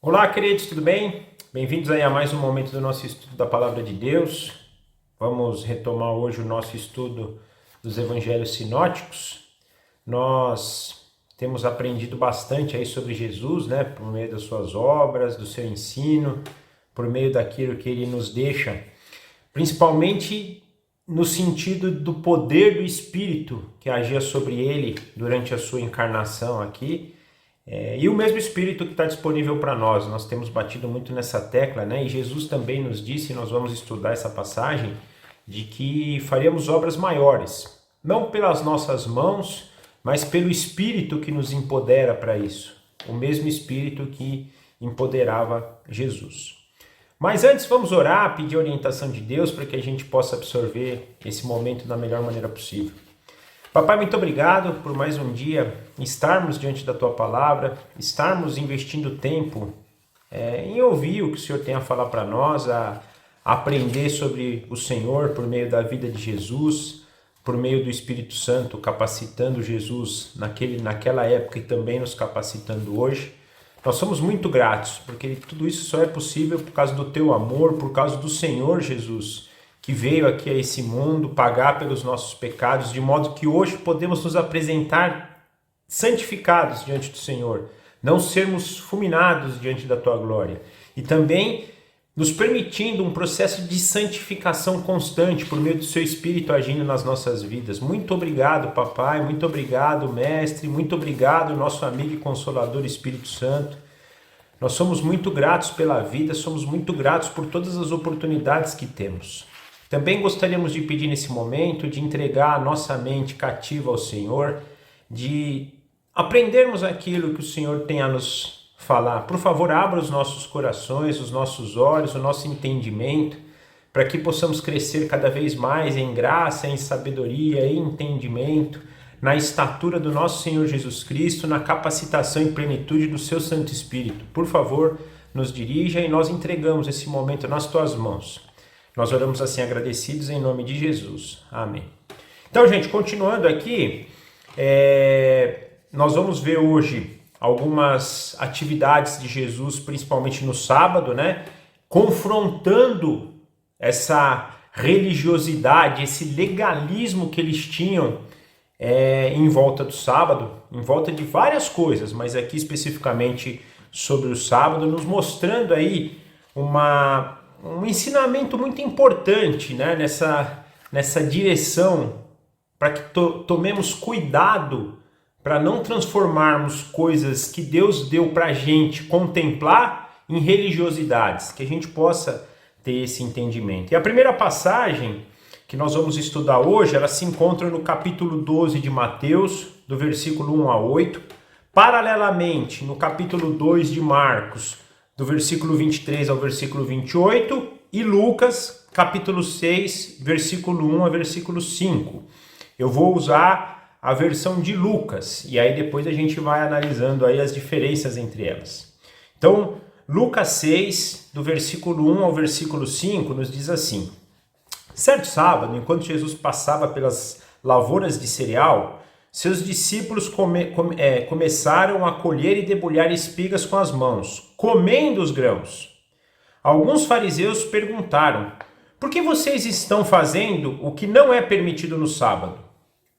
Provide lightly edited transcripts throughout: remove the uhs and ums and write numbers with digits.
Olá, queridos, tudo bem? Bem-vindos aí a mais um momento do nosso estudo da Palavra de Deus. Vamos retomar hoje o nosso estudo dos Evangelhos Sinóticos. Nós temos aprendido bastante aí sobre Jesus, né? Por meio das suas obras, do seu ensino, por meio daquilo que ele nos deixa, principalmente no sentido do poder do Espírito que agia sobre ele durante a sua encarnação aqui. E o mesmo Espírito que está disponível para nós. Nós temos batido muito nessa tecla, né? E Jesus também nos disse, e nós vamos estudar essa passagem, de que faríamos obras maiores, não pelas nossas mãos, mas pelo Espírito que nos empodera para isso. O mesmo Espírito que empoderava Jesus. Mas antes vamos orar, pedir orientação de Deus para que a gente possa absorver esse momento da melhor maneira possível. Papai, muito obrigado por mais um dia estarmos diante da Tua Palavra, estarmos investindo tempo em ouvir o que o Senhor tem a falar para nós, a aprender sobre o Senhor por meio da vida de Jesus, por meio do Espírito Santo, capacitando Jesus naquela época e também nos capacitando hoje. Nós somos muito gratos, porque tudo isso só é possível por causa do Teu amor, por causa do Senhor Jesus, que veio aqui a esse mundo pagar pelos nossos pecados, de modo que hoje podemos nos apresentar santificados diante do Senhor, não sermos fulminados diante da Tua glória. E também nos permitindo um processo de santificação constante por meio do Seu Espírito agindo nas nossas vidas. Muito obrigado, Papai, muito obrigado, Mestre, muito obrigado, nosso amigo e consolador Espírito Santo. Nós somos muito gratos pela vida, somos muito gratos por todas as oportunidades que temos. Também gostaríamos de pedir nesse momento de entregar a nossa mente cativa ao Senhor, de aprendermos aquilo que o Senhor tem a nos falar. Por favor, abra os nossos corações, os nossos olhos, o nosso entendimento, para que possamos crescer cada vez mais em graça, em sabedoria, em entendimento, na estatura do nosso Senhor Jesus Cristo, na capacitação e plenitude do Seu Santo Espírito. Por favor, nos dirija e nós entregamos esse momento nas Tuas mãos. Nós oramos assim agradecidos em nome de Jesus. Amém. Então, gente, continuando aqui, nós vamos ver hoje algumas atividades de Jesus, principalmente no sábado, né? Confrontando essa religiosidade, esse legalismo que eles tinham em volta do sábado, em volta de várias coisas, mas aqui especificamente sobre o sábado, nos mostrando aí um ensinamento muito importante, né, nessa direção, para que tomemos cuidado para não transformarmos coisas que Deus deu para a gente contemplar em religiosidades, que a gente possa ter esse entendimento. E a primeira passagem que nós vamos estudar hoje, ela se encontra no capítulo 12 de Mateus, do versículo 1 a 8, paralelamente no capítulo 2 de Marcos, do versículo 23 ao versículo 28, e Lucas, capítulo 6, versículo 1 a versículo 5. Eu vou usar a versão de Lucas, e aí depois a gente vai analisando aí as diferenças entre elas. Então, Lucas 6, do versículo 1 ao versículo 5, nos diz assim: certo sábado, enquanto Jesus passava pelas lavouras de cereal, seus discípulos começaram a colher e debulhar espigas com as mãos, comendo os grãos. Alguns fariseus perguntaram: por que vocês estão fazendo o que não é permitido no sábado?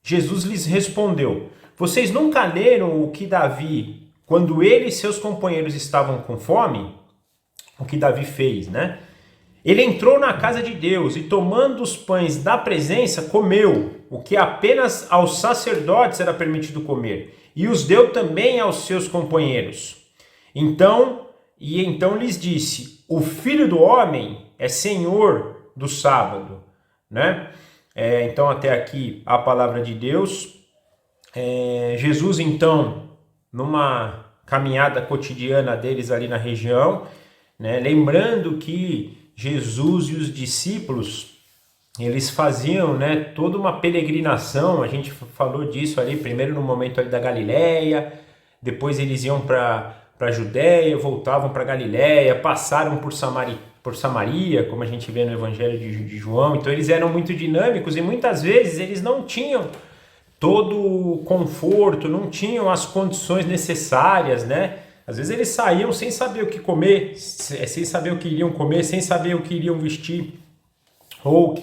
Jesus lhes respondeu: vocês nunca leram o que Davi, quando ele e seus companheiros estavam com fome? O que Davi fez, né? Ele entrou na casa de Deus e, tomando os pães da presença, comeu o que apenas aos sacerdotes era permitido comer, e os deu também aos seus companheiros. Então lhes disse: o Filho do Homem é Senhor do sábado, né? Então até aqui a palavra de Deus. Jesus então, numa caminhada cotidiana deles ali na região, né, lembrando que Jesus e os discípulos, eles faziam, né, toda uma peregrinação. A gente falou disso ali, primeiro no momento ali da Galileia, depois eles iam para a Judéia, voltavam para Galileia, passaram por Samaria, como a gente vê no Evangelho de João. Então eles eram muito dinâmicos e muitas vezes eles não tinham todo o conforto, não tinham as condições necessárias, né? Às vezes eles saíam sem saber o que comer, sem saber o que iriam comer, sem saber o que iriam vestir, ou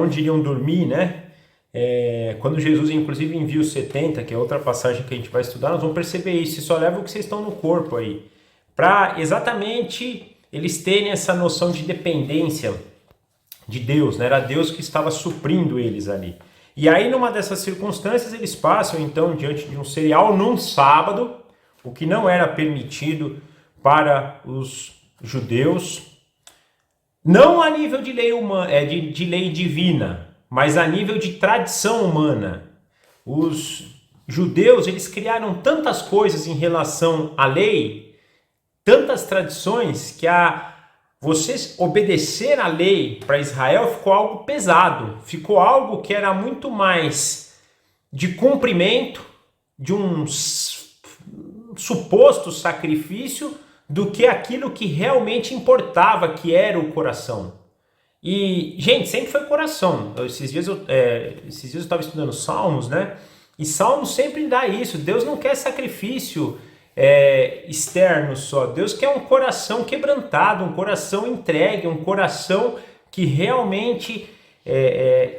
onde iriam dormir, né? Quando Jesus, inclusive, envia os 70, que é outra passagem que a gente vai estudar, nós vamos perceber isso. Só leva o que vocês estão no corpo aí. Para exatamente eles terem essa noção de dependência de Deus, né? Era Deus que estava suprindo eles ali. E aí, numa dessas circunstâncias, eles passam, então, diante de um cereal num sábado, o que não era permitido para os judeus, não a nível de lei humana, de lei divina, mas a nível de tradição humana. Os judeus, eles criaram tantas coisas em relação à lei, tantas tradições, que vocês obedecer à lei para Israel ficou algo pesado, ficou algo que era muito mais de cumprimento de um suposto sacrifício do que aquilo que realmente importava, que era o coração. E, gente, sempre foi coração. Esses dias eu estava estudando Salmos, né? E Salmos sempre dá isso. Deus não quer sacrifício externo só. Deus quer um coração quebrantado, um coração entregue, um coração que realmente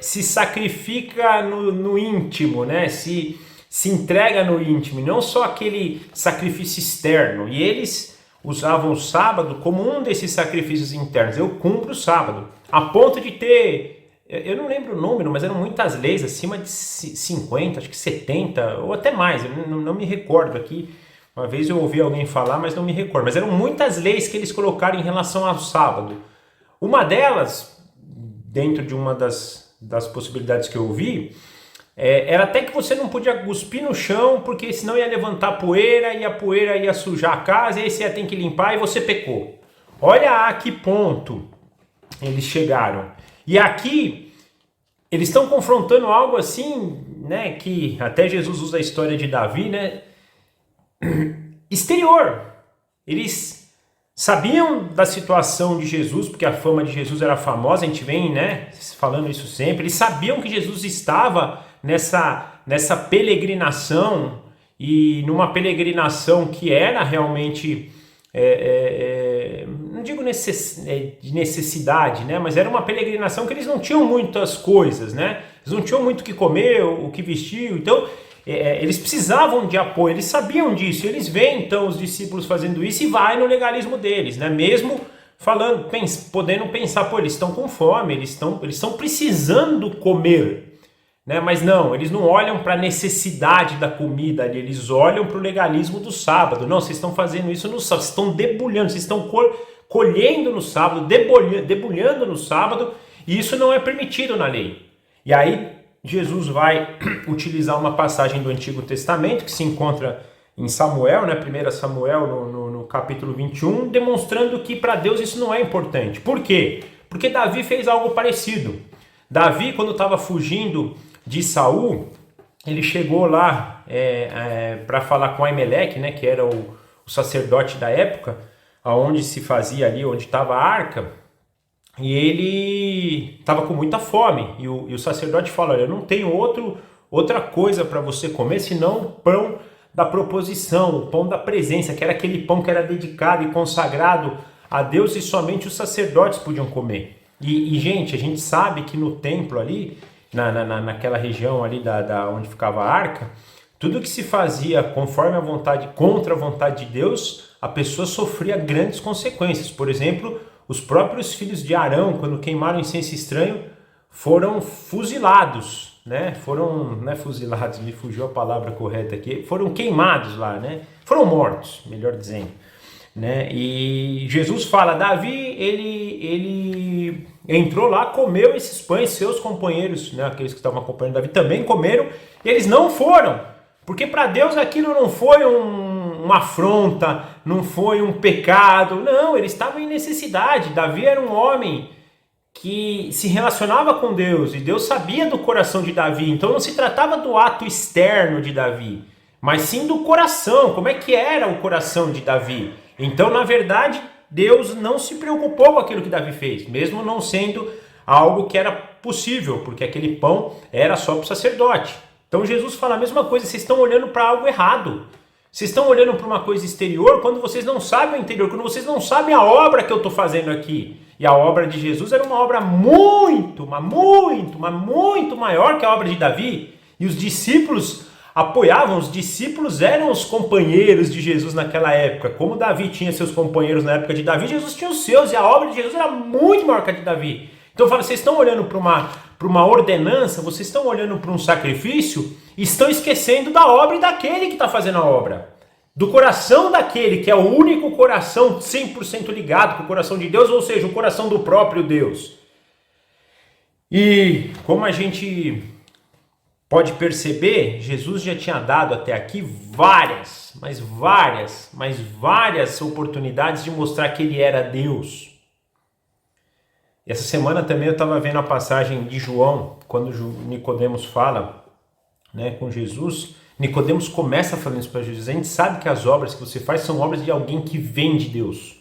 se sacrifica no íntimo, né? Se entrega no íntimo, não só aquele sacrifício externo. E eles usavam o sábado como um desses sacrifícios internos. Eu cumpro o sábado, a ponto de ter, eu não lembro o número, mas eram muitas leis, acima de 50, acho que 70, ou até mais, eu não me recordo aqui. Uma vez eu ouvi alguém falar, mas não me recordo. Mas eram muitas leis que eles colocaram em relação ao sábado. Uma delas, dentro de uma das possibilidades que eu ouvi, era até que você não podia cuspir no chão, porque senão ia levantar poeira, e a poeira ia sujar a casa, e aí você ia ter que limpar, e você pecou. Olha a que ponto eles chegaram. E aqui, eles estão confrontando algo assim, né, que até Jesus usa a história de Davi, né, exterior. Eles sabiam da situação de Jesus, porque a fama de Jesus era famosa, a gente vem, né, falando isso sempre. Eles sabiam que Jesus estava nessa peregrinação, e numa peregrinação que era realmente, não digo de necessidade, né, mas era uma peregrinação que eles não tinham muitas coisas, né, eles não tinham muito o que comer, o que vestir, então eles precisavam de apoio, eles sabiam disso, eles veem então os discípulos fazendo isso e vai no legalismo deles, né, mesmo falando, podendo pensar, pô, eles estão com fome, eles estão precisando comer, né? Mas não, eles não olham para a necessidade da comida ali, eles olham para o legalismo do sábado. Não, vocês estão fazendo isso no sábado, vocês estão debulhando, vocês estão colhendo no sábado, debulhando no sábado, e isso não é permitido na lei. E aí Jesus vai utilizar uma passagem do Antigo Testamento que se encontra em Samuel, né? 1 Samuel no capítulo 21, demonstrando que para Deus isso não é importante. Por quê? Porque Davi fez algo parecido. Davi, quando estava fugindo de Saul, ele chegou lá para falar com Aimeleque, né, que era o sacerdote da época, aonde se fazia ali, onde estava a arca, e ele estava com muita fome, e o sacerdote fala, olha, eu não tenho outra coisa para você comer, senão o pão da proposição, o pão da presença, que era aquele pão que era dedicado e consagrado a Deus, e somente os sacerdotes podiam comer. E gente, a gente sabe que no templo ali, naquela região ali onde ficava a arca, tudo que se fazia conforme a vontade, contra a vontade de Deus, a pessoa sofria grandes consequências. Por exemplo, os próprios filhos de Arão, quando queimaram incenso estranho, foram fuzilados, né? Fuzilados, me fugiu a palavra correta aqui, foram queimados lá, né? Foram mortos, melhor dizendo. Né? E Jesus fala, Davi, ele entrou lá, comeu esses pães, seus companheiros, né, aqueles que estavam acompanhando Davi também comeram, e eles não foram, porque para Deus aquilo não foi uma afronta, não foi um pecado, não, eles estavam em necessidade. Davi era um homem que se relacionava com Deus, e Deus sabia do coração de Davi, então não se tratava do ato externo de Davi, mas sim do coração, como é que era o coração de Davi. Então, na verdade, Deus não se preocupou com aquilo que Davi fez, mesmo não sendo algo que era possível, porque aquele pão era só para o sacerdote. Então Jesus fala a mesma coisa, vocês estão olhando para algo errado. Vocês estão olhando para uma coisa exterior quando vocês não sabem o interior, quando vocês não sabem a obra que eu estou fazendo aqui. E a obra de Jesus era uma obra muito maior que a obra de Davi. E os discípulos apoiavam, os discípulos eram os companheiros de Jesus naquela época. Como Davi tinha seus companheiros na época de Davi, Jesus tinha os seus, e a obra de Jesus era muito maior que a de Davi. Então eu falo, vocês estão olhando para uma ordenança, vocês estão olhando para um sacrifício, e estão esquecendo da obra e daquele que está fazendo a obra. Do coração daquele que é o único coração 100% ligado com o coração de Deus, ou seja, o coração do próprio Deus. E como a gente pode perceber, Jesus já tinha dado até aqui várias oportunidades de mostrar que ele era Deus. Essa semana também eu estava vendo a passagem de João, quando Nicodemos fala, né, com Jesus. Nicodemos começa falando isso para Jesus. A gente sabe que as obras que você faz são obras de alguém que vem de Deus.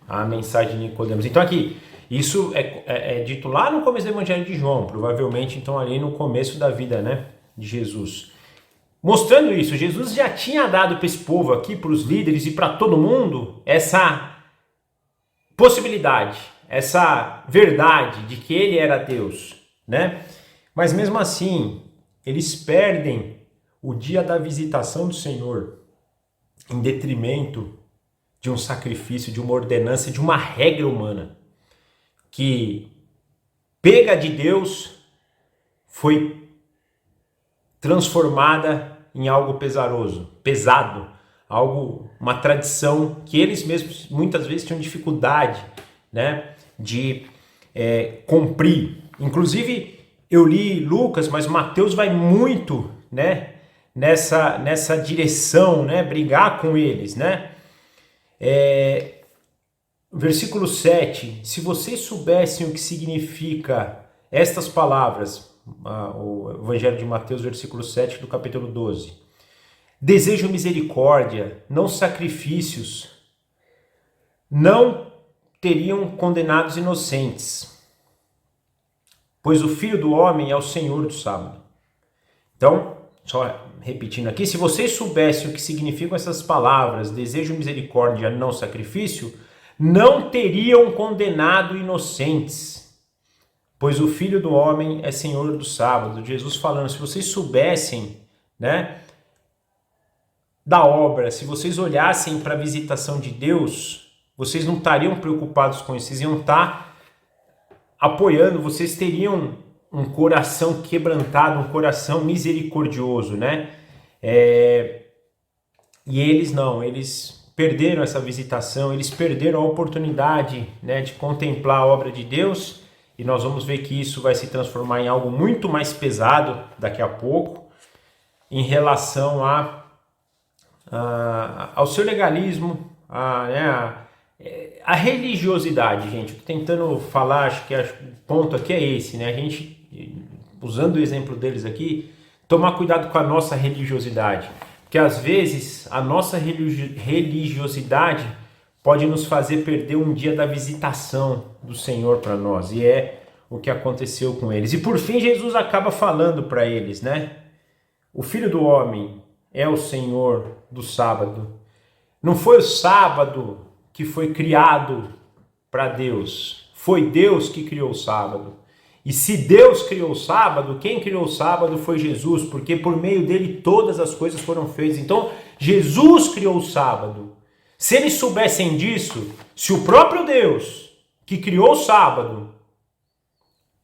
A mensagem de Nicodemos. Então aqui, isso é dito lá no começo do Evangelho de João, provavelmente então ali no começo da vida, né, de Jesus. Mostrando isso, Jesus já tinha dado para esse povo aqui, para os líderes e para todo mundo, essa possibilidade, essa verdade de que ele era Deus, né? Mas mesmo assim, eles perdem o dia da visitação do Senhor em detrimento de um sacrifício, de uma ordenança, de uma regra humana que, pega de Deus, foi transformada em algo pesado, uma tradição que eles mesmos muitas vezes tinham dificuldade, né, de cumprir. Inclusive, eu li Lucas, mas Mateus vai muito, né, nessa direção, né, brigar com eles, né? Versículo 7, se vocês soubessem o que significa estas palavras, o Evangelho de Mateus, versículo 7 do capítulo 12. Desejo misericórdia, não sacrifícios, não teriam condenados inocentes, pois o Filho do Homem é o Senhor do sábado. Então, só repetindo aqui, se vocês soubessem o que significam essas palavras, desejo misericórdia, não sacrifício, não teriam condenado inocentes, pois o Filho do Homem é Senhor do sábado. Jesus falando, se vocês soubessem, né, da obra, se vocês olhassem para a visitação de Deus, vocês não estariam preocupados com isso, vocês iam estar apoiando, vocês teriam um coração quebrantado, um coração misericordioso, né? E eles não, eles perderam essa visitação, eles perderam a oportunidade, né, de contemplar a obra de Deus, e nós vamos ver que isso vai se transformar em algo muito mais pesado daqui a pouco, em relação ao seu legalismo, a religiosidade, gente. Estou tentando falar, acho que o ponto aqui é esse, né? A gente, usando o exemplo deles aqui, tomar cuidado com a nossa religiosidade. Porque às vezes a nossa religiosidade pode nos fazer perder um dia da visitação do Senhor para nós. E é o que aconteceu com eles. E por fim Jesus acaba falando para eles, né? O Filho do Homem é o Senhor do sábado. Não foi o sábado que foi criado para Deus. Foi Deus que criou o sábado. E se Deus criou o sábado, quem criou o sábado foi Jesus, porque por meio dele todas as coisas foram feitas. Então, Jesus criou o sábado. Se eles soubessem disso, se o próprio Deus que criou o sábado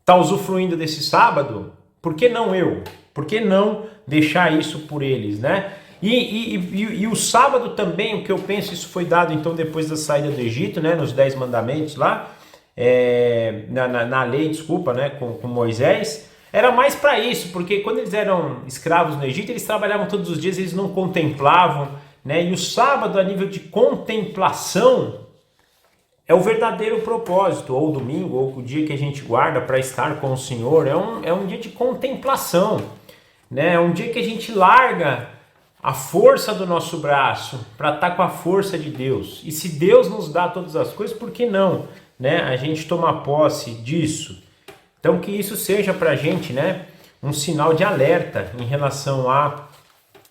está usufruindo desse sábado, por que não eu? Por que não deixar isso por eles, né? E o sábado também, o que eu penso, isso foi dado então depois da saída do Egito, né, nos 10 mandamentos lá, na lei, desculpa, né, com Moisés, era mais para isso, porque quando eles eram escravos no Egito, eles trabalhavam todos os dias, eles não contemplavam, né, e o sábado, a nível de contemplação, é o verdadeiro propósito, ou o domingo, ou o dia que a gente guarda para estar com o Senhor, é um dia de contemplação, né, é um dia que a gente larga a força do nosso braço para estar com a força de Deus. E se Deus nos dá todas as coisas, por que não, né, a gente tomar posse disso? Então que isso seja para a gente, né, um sinal de alerta em relação a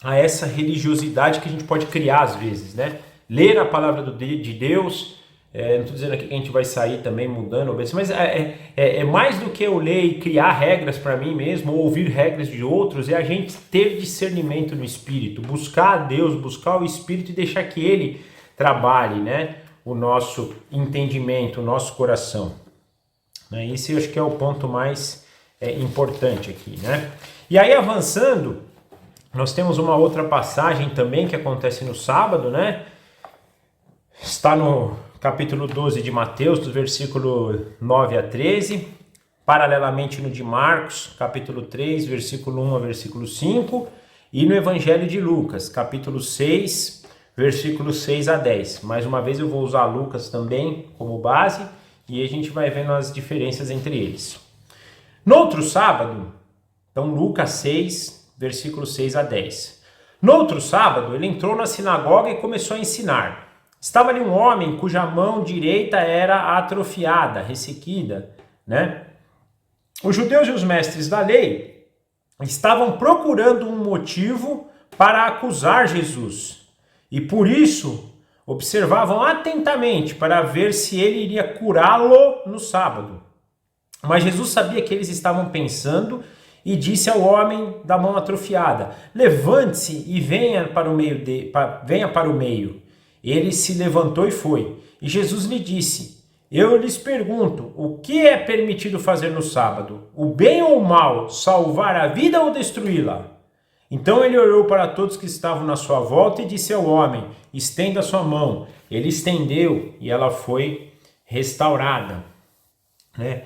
a essa religiosidade que a gente pode criar às vezes, né? Ler a palavra de Deus, não estou dizendo aqui que a gente vai sair também mudando, mas é mais do que eu ler e criar regras para mim mesmo, ou ouvir regras de outros, é a gente ter discernimento no Espírito, buscar a Deus, buscar o Espírito e deixar que Ele trabalhe, né? O nosso entendimento, o nosso coração. Esse eu acho que é o ponto mais importante aqui, né? E aí, avançando, nós temos uma outra passagem também que acontece no sábado, né? Está no capítulo 12 de Mateus, do versículo 9 a 13, paralelamente no de Marcos, capítulo 3, versículo 1 a versículo 5, e no Evangelho de Lucas, capítulo 6, versículos 6 a 10. Mais uma vez eu vou usar Lucas também como base e a gente vai vendo as diferenças entre eles. No outro sábado, então Lucas 6, versículos 6 a 10. No outro sábado, ele entrou na sinagoga e começou a ensinar. Estava ali um homem cuja mão direita era atrofiada, ressequida, né? Os judeus e os mestres da lei estavam procurando um motivo para acusar Jesus. E por isso observavam atentamente para ver se ele iria curá-lo no sábado. Mas Jesus sabia que eles estavam pensando e disse ao homem da mão atrofiada: levante-se e venha para o meio. Ele se levantou e foi. E Jesus lhe disse: eu lhes pergunto, o que é permitido fazer no sábado? O bem ou o mal? Salvar a vida ou destruí-la? Então ele olhou para todos que estavam na sua volta e disse ao homem: estenda a sua mão. Ele estendeu e ela foi restaurada. Né?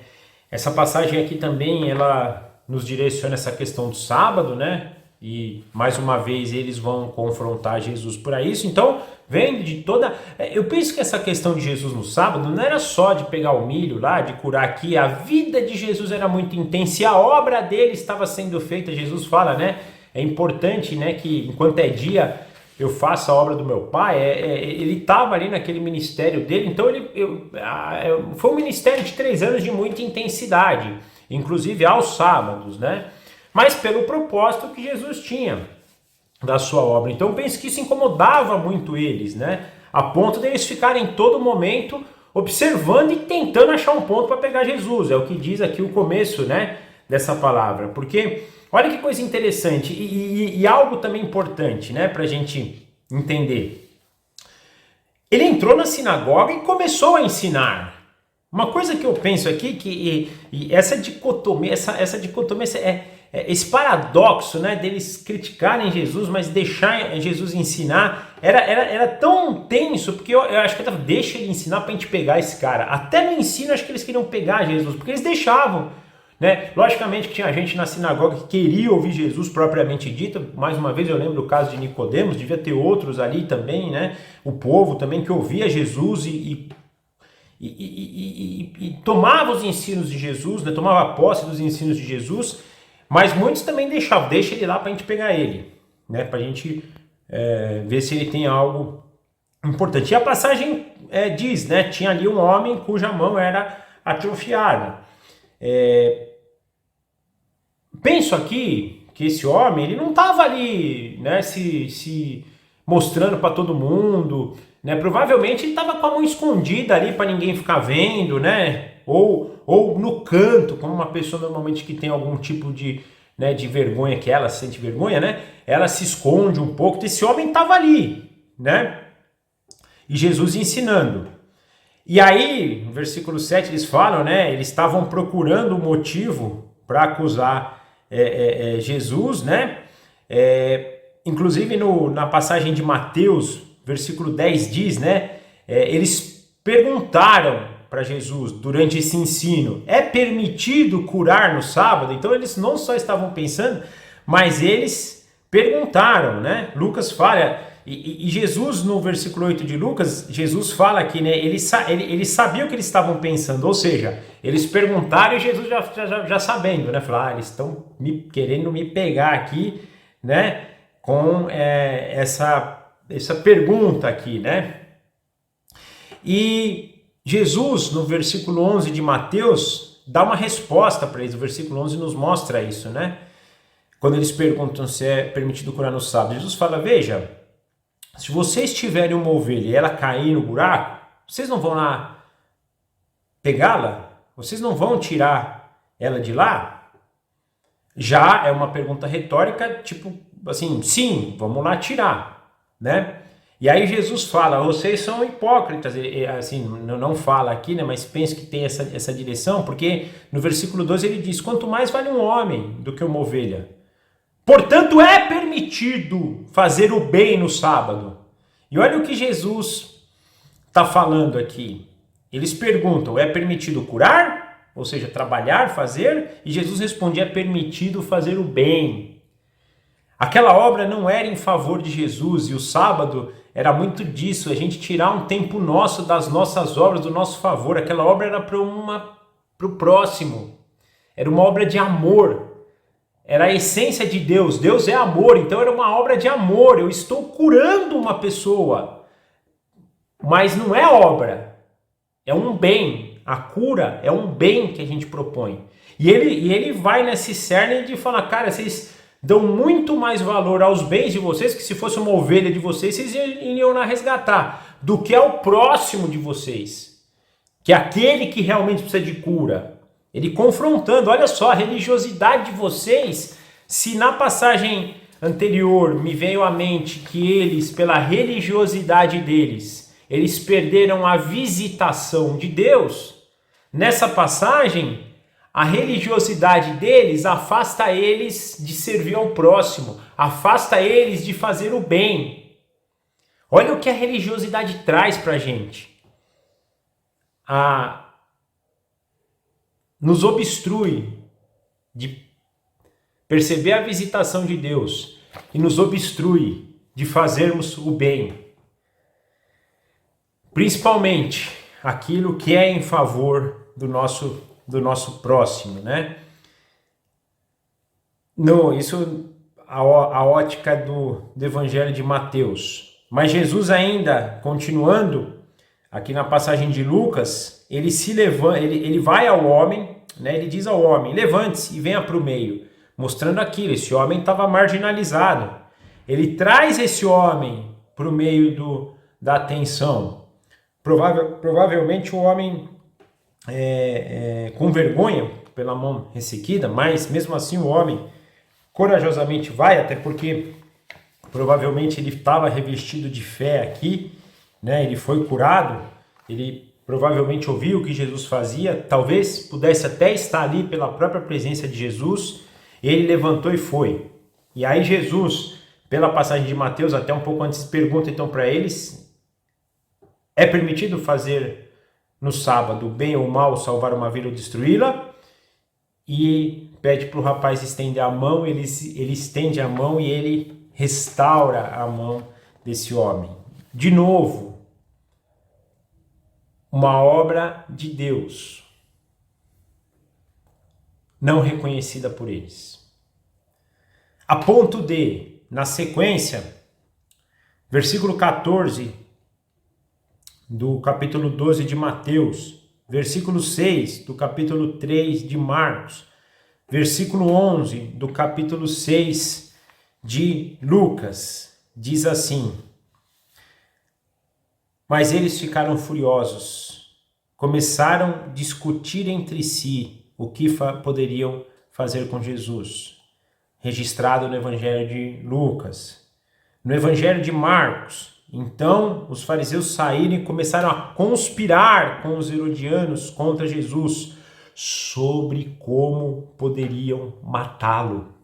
Essa passagem aqui também, ela nos direciona essa questão do sábado, né? E mais uma vez eles vão confrontar Jesus por isso. Então, vem de toda... Eu penso que essa questão de Jesus no sábado não era só de pegar o milho lá, de curar aqui. A vida de Jesus era muito intensa e a obra dele estava sendo feita. Jesus fala, né? É importante, né, que enquanto é dia eu faço a obra do meu pai. Ele estava ali naquele ministério dele, então foi um ministério de 3 anos de muita intensidade, inclusive aos sábados, né? Mas pelo propósito que Jesus tinha da sua obra. Então eu penso que isso incomodava muito eles, né? A ponto deles ficarem todo momento observando e tentando achar um ponto para pegar Jesus. É o que diz aqui o começo, né, dessa palavra. Porque olha que coisa interessante e algo também importante, né, para a gente entender. Ele entrou na sinagoga e começou a ensinar. Uma coisa que eu penso aqui, que essa dicotomia, esse paradoxo, né, deles criticarem Jesus, mas deixar Jesus ensinar, era tão tenso, porque eu acho que deixa ele ensinar para a gente pegar esse cara. Até no ensino, acho que eles queriam pegar Jesus, porque eles deixavam. Né? Logicamente que tinha gente na sinagoga que queria ouvir Jesus propriamente dito. Mais uma vez eu lembro do caso de Nicodemos, devia ter outros ali também, né? O povo também que ouvia Jesus e tomava os ensinos de Jesus, né? Tomava posse dos ensinos de Jesus, mas muitos também deixavam, deixa ele lá para a gente pegar ele, né? Para a gente ver se ele tem algo importante. E a passagem diz, né? Tinha ali um homem cuja mão era atrofiada. Penso aqui que esse homem, ele não estava ali, né, se mostrando para todo mundo, né? Provavelmente ele estava com a mão escondida ali para ninguém ficar vendo, né? Ou no canto, como uma pessoa normalmente que tem algum tipo de, né, de vergonha, que ela sente vergonha, né? Ela se esconde um pouco. Esse homem estava ali, né? E Jesus ensinando. E aí, no versículo 7, eles falam, né? Eles estavam procurando um motivo para acusar Jesus, né? Inclusive na passagem de Mateus, versículo 10 diz, né? Eles perguntaram para Jesus durante esse ensino: é permitido curar no sábado? Então eles não só estavam pensando, mas eles perguntaram, né? Lucas fala... E Jesus, no versículo 8 de Lucas, Jesus fala aqui, né? Ele sabia o que eles estavam pensando, ou seja, eles perguntaram e Jesus já sabendo, né? Falou, eles estão querendo me pegar aqui, né? Com essa pergunta aqui, né? E Jesus, no versículo 11 de Mateus, dá uma resposta para eles. O versículo 11 nos mostra isso, né? quando eles perguntam se é permitido curar no sábado, Jesus fala, veja, se vocês tiverem uma ovelha e ela cair no buraco, vocês não vão lá pegá-la? Vocês não vão tirar ela de lá? Já é uma pergunta retórica, tipo assim, sim, vamos lá tirar, né? E aí Jesus fala, vocês são hipócritas, assim, não fala aqui, né? Mas penso que tem essa direção, porque no versículo 12 ele diz, quanto mais vale um homem do que uma ovelha. Portanto, é permitido fazer o bem no sábado. E olha o que Jesus está falando aqui. Eles perguntam, é permitido curar? Ou seja, trabalhar, fazer? E Jesus responde, é permitido fazer o bem. Aquela obra não era em favor de Jesus e o sábado era muito disso, a gente tirar um tempo nosso das nossas obras, do nosso favor. Aquela obra era para o próximo, era uma obra de amor, era a essência de Deus. Deus é amor, então era uma obra de amor. Eu estou curando uma pessoa, mas não é obra, é um bem. A cura é um bem que a gente propõe. E ele vai nesse cerne de falar, cara, vocês dão muito mais valor aos bens de vocês, que se fosse uma ovelha de vocês, vocês iriam lá resgatar, do que ao próximo de vocês, que é aquele que realmente precisa de cura. Ele confrontando, olha só, a religiosidade de vocês, se na passagem anterior me veio à mente que eles, pela religiosidade deles, eles perderam a visitação de Deus, nessa passagem, a religiosidade deles afasta eles de servir ao próximo, afasta eles de fazer o bem. Olha o que a religiosidade traz para a gente. Nos obstrui de perceber a visitação de Deus e nos obstrui de fazermos o bem. Principalmente aquilo que é em favor do nosso próximo, né? Isso a ótica do Evangelho de Mateus. Mas Jesus ainda, continuando, aqui na passagem de Lucas, ele se levanta, ele vai ao homem, né? Ele diz ao homem, levante-se e venha para o meio, mostrando aquilo, esse homem estava marginalizado. Ele traz esse homem para o meio da atenção. Provavelmente o homem com vergonha pela mão ressequida, mas mesmo assim o homem corajosamente vai, até porque provavelmente ele estava revestido de fé aqui, né? Ele foi curado, ele provavelmente ouviu o que Jesus fazia, talvez pudesse até estar ali pela própria presença de Jesus. Ele levantou e foi. E aí Jesus, pela passagem de Mateus, até um pouco antes, pergunta então para eles, é permitido fazer no sábado, bem ou mal, salvar uma vida ou destruí-la? E pede para o rapaz estender a mão, ele estende a mão e ele restaura a mão desse homem. De novo, uma obra de Deus, não reconhecida por eles. A ponto de, na sequência, versículo 14, do capítulo 12 de Mateus, versículo 6 do capítulo 3 de Marcos, versículo 11 do capítulo 6 de Lucas, diz assim: mas eles ficaram furiosos, começaram a discutir entre si o que poderiam fazer com Jesus, registrado no Evangelho de Lucas. No Evangelho de Marcos, então os fariseus saíram e começaram a conspirar com os herodianos contra Jesus sobre como poderiam matá-lo.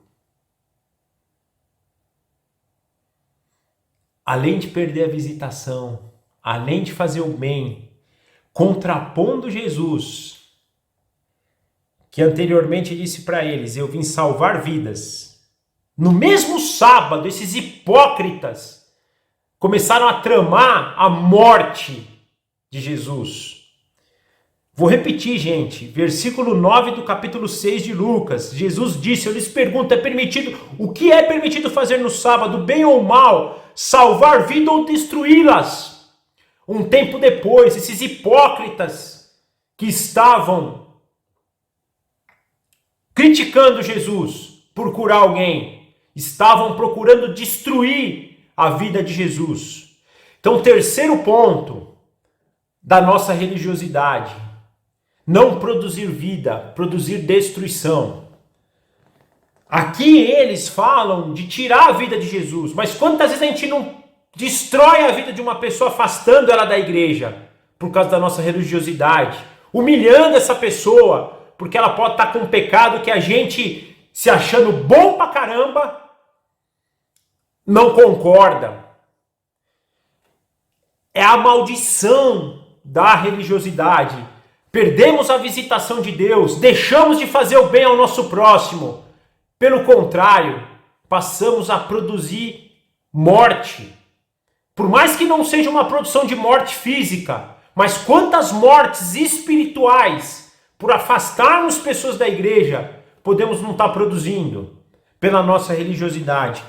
Além de perder a visitação, além de fazer o bem, contrapondo Jesus, que anteriormente disse para eles, eu vim salvar vidas. No mesmo sábado, esses hipócritas começaram a tramar a morte de Jesus. Vou repetir, gente, versículo 9 do capítulo 6 de Lucas. Jesus disse, eu lhes pergunto, o que é permitido fazer no sábado, bem ou mal, salvar vida ou destruí-las? Um tempo depois, esses hipócritas que estavam criticando Jesus, procurar alguém, estavam procurando destruir a vida de Jesus. Então, o terceiro ponto da nossa religiosidade: não produzir vida, produzir destruição. Aqui eles falam de tirar a vida de Jesus, mas quantas vezes a gente não destrói a vida de uma pessoa afastando ela da igreja por causa da nossa religiosidade, humilhando essa pessoa, porque ela pode estar com um pecado que a gente, se achando bom pra caramba, não concorda. É a maldição da religiosidade. Perdemos a visitação de Deus, deixamos de fazer o bem ao nosso próximo. Pelo contrário, passamos a produzir morte. Por mais que não seja uma produção de morte física, mas quantas mortes espirituais, por afastarmos pessoas da igreja, podemos não estar produzindo pela nossa religiosidade.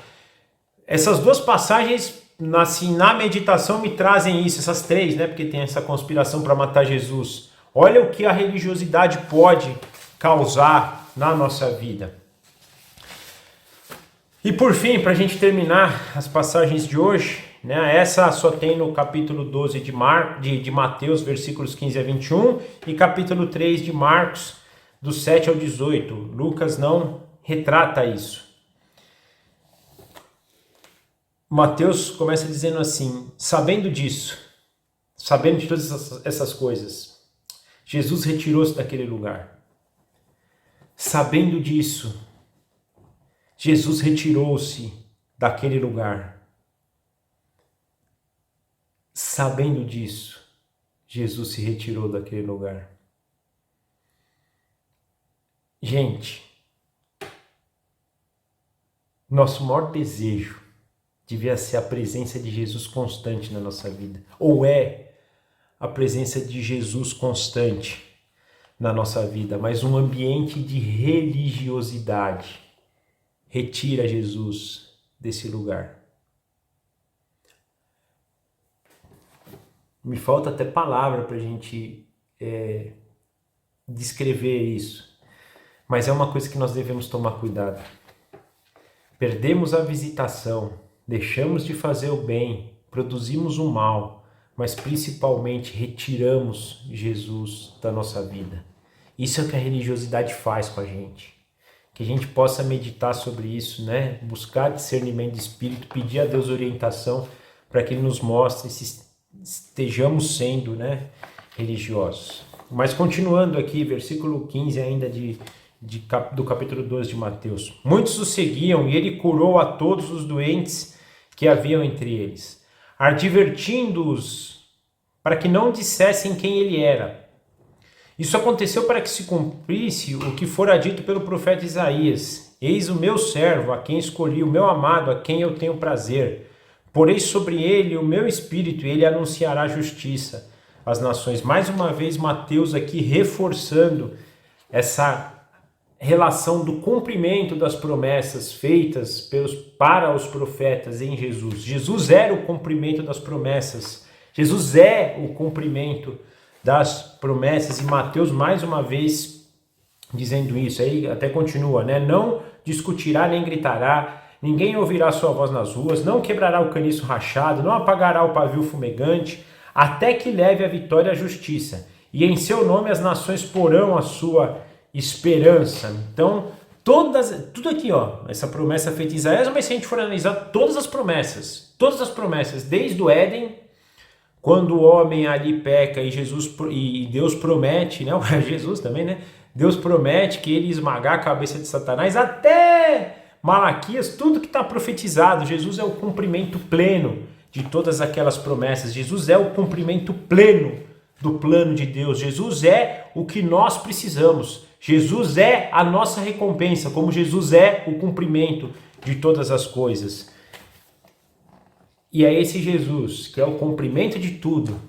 Essas duas passagens, assim, na meditação me trazem isso, essas três, né? Porque tem essa conspiração para matar Jesus. Olha o que a religiosidade pode causar na nossa vida. E por fim, para a gente terminar as passagens de hoje, né, essa só tem no capítulo 12 de Mateus, versículos 15 a 21, e capítulo 3 de Marcos, do 7 ao 18. Lucas não retrata isso. Mateus começa dizendo assim: sabendo disso, sabendo de todas essas coisas, Jesus retirou-se daquele lugar. Sabendo disso, Jesus retirou-se daquele lugar. Sabendo disso, Jesus se retirou daquele lugar. Gente, nosso maior desejo devia ser a presença de Jesus constante na nossa vida. Ou é a presença de Jesus constante na nossa vida, mas um ambiente de religiosidade retira Jesus desse lugar. Me falta até palavra para a gente descrever isso, mas é uma coisa que nós devemos tomar cuidado. Perdemos a visitação, deixamos de fazer o bem, produzimos o mal, mas principalmente retiramos Jesus da nossa vida. Isso é o que a religiosidade faz com a gente. Que a gente possa meditar sobre isso, né? Buscar discernimento de espírito, pedir a Deus orientação para que Ele nos mostre se estejamos sendo, né, religiosos. Mas continuando aqui, versículo 15 ainda do capítulo 12 de Mateus. Muitos o seguiam e ele curou a todos os doentes que haviam entre eles, advertindo-os para que não dissessem quem ele era. Isso aconteceu para que se cumprisse o que fora dito pelo profeta Isaías: eis o meu servo, a quem escolhi, o meu amado, a quem eu tenho prazer. Porei sobre ele o meu espírito e ele anunciará justiça às nações. Mais uma vez, Mateus aqui reforçando essa relação do cumprimento das promessas feitas para os profetas em Jesus. Jesus era o cumprimento das promessas. Jesus é o cumprimento das promessas. E Mateus, mais uma vez, dizendo isso. Aí até continua, né? Não discutirá nem gritará, ninguém ouvirá sua voz nas ruas, não quebrará o caniço rachado, não apagará o pavio fumegante, até que leve a vitória à justiça. E em seu nome as nações porão a sua esperança. Então, tudo aqui, ó, essa promessa feita em Isaías, mas se a gente for analisar todas as promessas, desde o Éden, quando o homem ali peca e Deus promete, né? Jesus também, né? Deus promete que ele ia esmagar a cabeça de Satanás, até Malaquias, tudo que está profetizado. Jesus é o cumprimento pleno de todas aquelas promessas. Jesus é o cumprimento pleno do plano de Deus. Jesus é o que nós precisamos. Jesus é a nossa recompensa, como Jesus é o cumprimento de todas as coisas. E é esse Jesus, que é o cumprimento de tudo,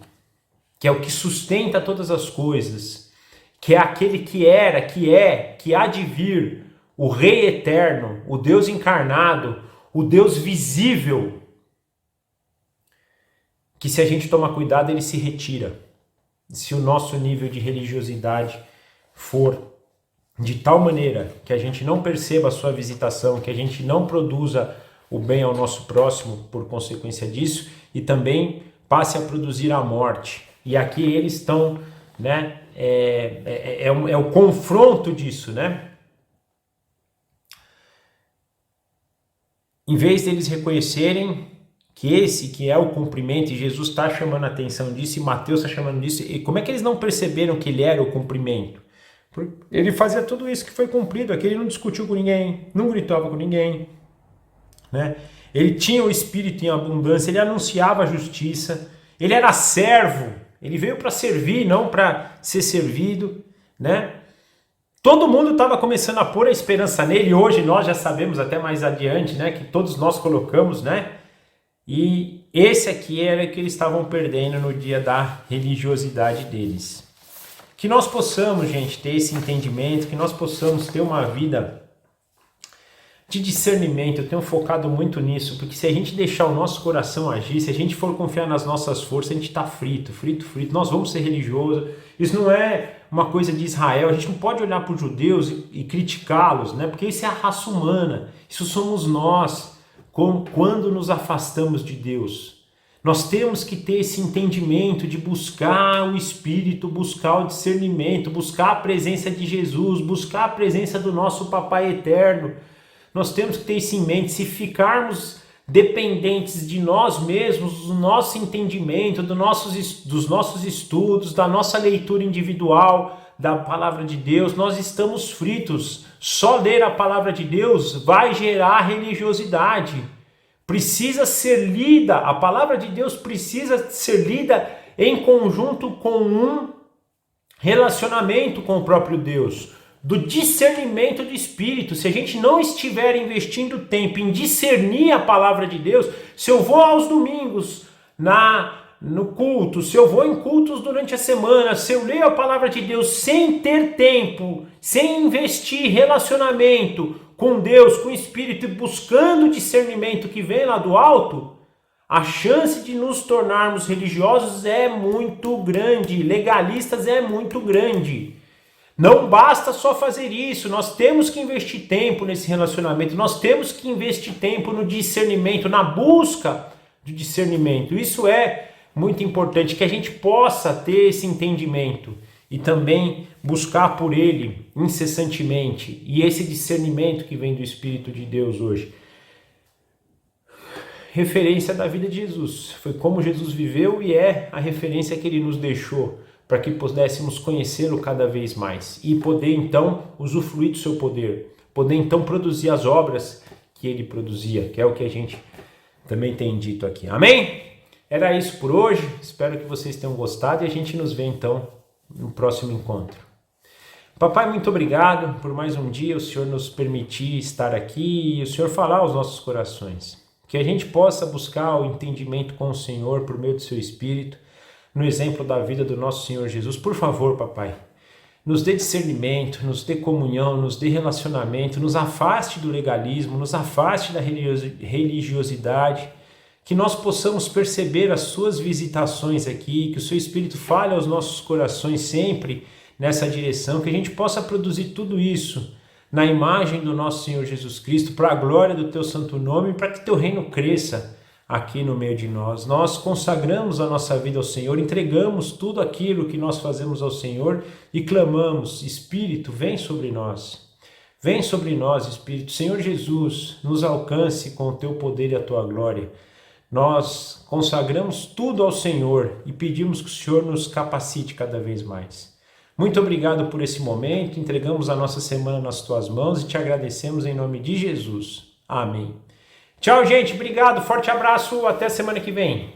que é o que sustenta todas as coisas, que é aquele que era, que é, que há de vir, o Rei eterno, o Deus encarnado, o Deus visível, que se a gente tomar cuidado, ele se retira, se o nosso nível de religiosidade for de tal maneira que a gente não perceba a sua visitação, que a gente não produza o bem ao nosso próximo por consequência disso, e também passe a produzir a morte. E aqui eles estão, né, é o confronto disso, né? Em vez deles reconhecerem que esse que é o cumprimento, e Jesus está chamando a atenção disso, e Mateus está chamando disso, e como é que eles não perceberam que ele era o cumprimento? Ele fazia tudo isso que foi cumprido, aqui ele não discutiu com ninguém, não gritava com ninguém, né? Ele tinha o Espírito em abundância, ele anunciava a justiça, ele era servo, ele veio para servir, não para ser servido, né? Todo mundo estava começando a pôr a esperança nele, hoje nós já sabemos até mais adiante, né, que todos nós colocamos, né? E esse aqui era o que eles estavam perdendo no dia da religiosidade deles. Que nós possamos, gente, ter esse entendimento, que nós possamos ter uma vida de discernimento. Eu tenho focado muito nisso, porque se a gente deixar o nosso coração agir, se a gente for confiar nas nossas forças, a gente está frito. Nós vamos ser religiosos. Isso não é uma coisa de Israel. A gente não pode olhar para os judeus e criticá-los, né? Porque isso é a raça humana. Isso somos nós, quando nos afastamos de Deus. Nós temos que ter esse entendimento de buscar o Espírito, buscar o discernimento, buscar a presença de Jesus, buscar a presença do nosso Papai Eterno. Nós temos que ter isso em mente. Se ficarmos dependentes de nós mesmos, do nosso entendimento, dos nossos estudos, da nossa leitura individual da palavra de Deus, nós estamos fritos. Só ler a palavra de Deus vai gerar religiosidade. Precisa ser lida, a palavra de Deus precisa ser lida em conjunto com um relacionamento com o próprio Deus, do discernimento do Espírito. Se a gente não estiver investindo tempo em discernir a palavra de Deus, se eu vou aos domingos no culto, se eu vou em cultos durante a semana, se eu leio a palavra de Deus sem ter tempo, sem investir relacionamento com Deus, com o Espírito, e buscando o discernimento que vem lá do alto, a chance de nos tornarmos religiosos é muito grande, legalistas é muito grande. Não basta só fazer isso, nós temos que investir tempo nesse relacionamento, nós temos que investir tempo no discernimento, na busca do discernimento. Isso é muito importante, que a gente possa ter esse entendimento e também buscar por ele incessantemente, e esse discernimento que vem do Espírito de Deus hoje. Referência da vida de Jesus, foi como Jesus viveu e é a referência que ele nos deixou, para que pudéssemos conhecê-lo cada vez mais e poder então usufruir do seu poder, poder então produzir as obras que ele produzia, que é o que a gente também tem dito aqui. Amém? Era isso por hoje, espero que vocês tenham gostado e a gente nos vê então no próximo encontro. Papai, muito obrigado por mais um dia, o Senhor nos permitir estar aqui e o Senhor falar aos nossos corações. Que a gente possa buscar o entendimento com o Senhor por meio do seu Espírito, no exemplo da vida do nosso Senhor Jesus. Por favor, papai, nos dê discernimento, nos dê comunhão, nos dê relacionamento, nos afaste do legalismo, nos afaste da religiosidade, que nós possamos perceber as suas visitações aqui, que o seu Espírito fale aos nossos corações sempre nessa direção, que a gente possa produzir tudo isso na imagem do nosso Senhor Jesus Cristo, para a glória do teu santo nome, para que teu reino cresça aqui no meio de nós. Nós consagramos a nossa vida ao Senhor, entregamos tudo aquilo que nós fazemos ao Senhor e clamamos: Espírito, vem sobre nós. Vem sobre nós, Espírito. Senhor Jesus, nos alcance com o teu poder e a tua glória. Nós consagramos tudo ao Senhor e pedimos que o Senhor nos capacite cada vez mais. Muito obrigado por esse momento, entregamos a nossa semana nas tuas mãos e te agradecemos em nome de Jesus. Amém. Tchau, gente. Obrigado. Forte abraço. Até semana que vem.